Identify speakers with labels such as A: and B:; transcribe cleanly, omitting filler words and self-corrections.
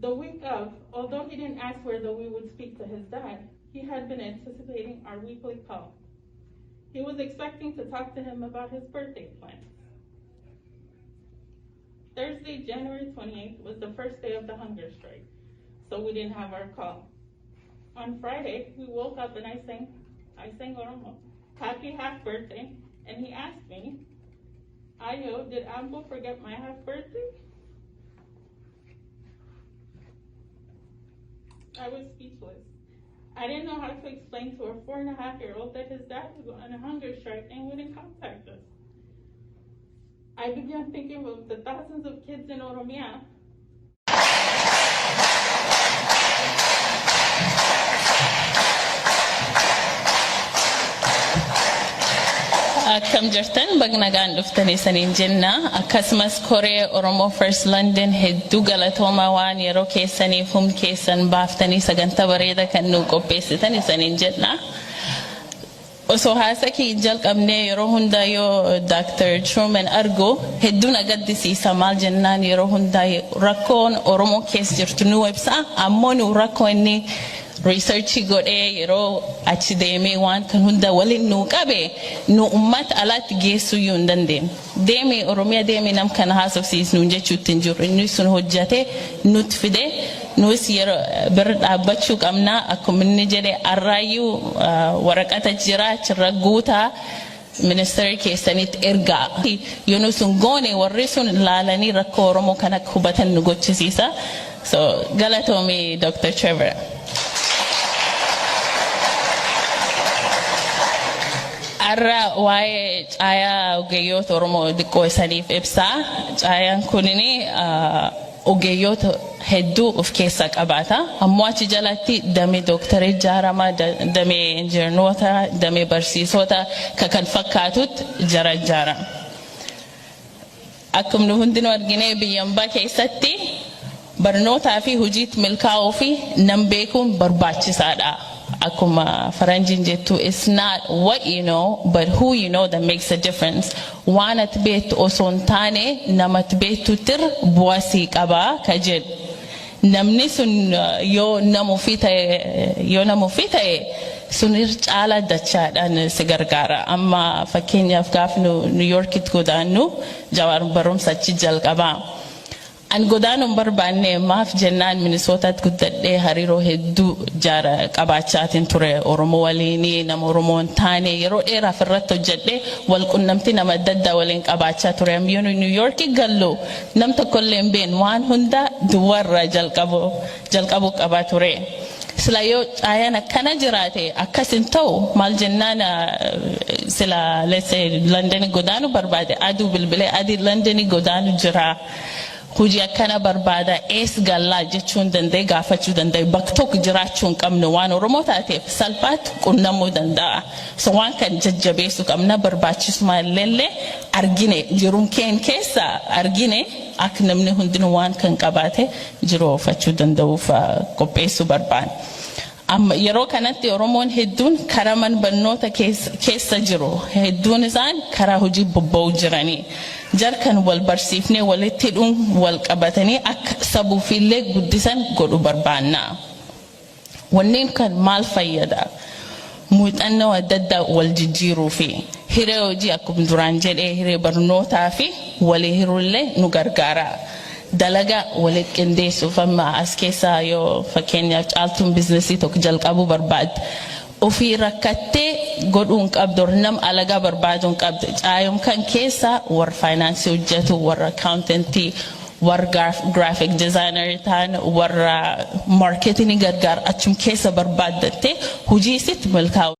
A: The week of, although he didn't ask whether we would speak to his dad, he had been anticipating our weekly call. He was expecting to talk to him about his birthday plans. Thursday, January 28th was the first day of the hunger strike, so we didn't have our call. On Friday, we woke up and I sang Oromo, happy half birthday, and he asked me, Ayo, did Ambo forget my half birthday? I was speechless. I didn't know how to explain to a 4.5-year-old that his dad was on a hunger strike and wouldn't contact us. I began thinking of the thousands of kids in Oromia
B: Akkam jirtan bagnagaan dhuftanii saniin jenna akkasumas koree Oromo First London hedduu galatooma waan yeroo keessaniif keessan baaftanii sagantaa bareeda kan nu qopheessitan saniin jenna osoo haasakii jalqabnee yeroo hunda yoo Dr. Truman argo hedduu nagaddisiisa maal jennaan yeroo hunda rakkoon Oromo keessa jirtu nu ibsa ammoo nu rakkoo inni researchi godhee yeroo achi deemee waan kan hunda waliin nu qabe nu ummat alaatti geessuu yoo hin dandeenye deemee Oromiyaa deemee nam kana haasofsiisnu jechuutti hin jiru inni sun hojjate nutti fide nus yeroo bir dhaabbachuu qabna akkuma inni jedhe arraayyuu waraqata jira achirra guutaa ministeera keessanitti ergaa yoo sun goone warri sun laalanii rakkoo Oromoo kana hubatan nu gochisiisa so galatoomii Dr. Trevor. Arra waa'ee caayaa ogeeyyoota Oromoo diqqoo isaniif ibsaa. Caayaan kunini ogeeyyoota hedduu of keessaa qabaata. Ammoo achi jalatti damee dooktarii ijaaramaa, damee injineerota, damee barsiisota kan fakkaatutti jara ijaarama. Akkuma hundinuu argine biyyambaa keessatti barnootaa fi hojiitti milkaa'uu fi nam beekuun barbaachisaadha. Akuma faranjin jettu it's not what you know but who you know that makes a difference. Wanat bet osontane namat betu tir buasi qaba kajed. Namni sun yo namufita sunir cala dachaadhaan si gargaara. Amma fakkeenyaaf gaaf New Yorkitti godaannu Jawar barumsa achi jalqaba. An godaanun barbaanne maaf jennaan Minnesotaatti guddadhee hariiroo hedduu jara qabaachaatiin ture Oromoo waliin nama Oromoon taane yeroo dheeraaf irratti hojjedhee wal qunnamtii nama adda addaa waliin qabaachaa ture ammoo New York gallu nam tokkollee hin beekne waan hunda duwwarra jalqabu qaba ture. Sila yoo caayaan akkana jiraate akkasin ta'u maal jennaan sila let's say London godaanu barbaade aduu bilbilee adii London godaanu jira. Hojii akkana barbaada ees gallaa jechuun danda'e gaafachuu danda'e bakka tokko jiraachuu hin qabne waan Oromoo taateef salphaatti qunnamuu danda'a. So waan kan jajjabeessu qabna barbaachisummaa illee argine jiruun keessa argine akka namni hundinuu waan kan qabaate jiru oofachuu danda'uuf qopheessuu barbaanna. Amma yeroo kanatti Oromoon hedduun karaa mana barnoota keessa jiru hedduun isaan karaa hojii bobba'uu jiranii. Jarkan wal barsiifnee walitti hidhuun wal qabatanii akka sabuufillee guddisan godhu barbaanna. Wanneen kan maal fayyada? Muuxannoo adda addaa wal jijjiiruu fi hiree hojii akkuma duraan jedhee hiree barnootaa fi walii hiruullee nu gargaara. Dalaga walitti qindeessuuf amma as keessaa yoo fakkeenyaaf caaltuun biizinasii tokko jalqabuu barbaadde. Ofii rakkattee godhuun qabdu nam alagaa barbaaduun qabdu caayum kan keessa war finance hojjetu war accountantii war graphic designer ta'an war marketing gargaar achum keessa barbaaddatte hojii sitti milkaa'u.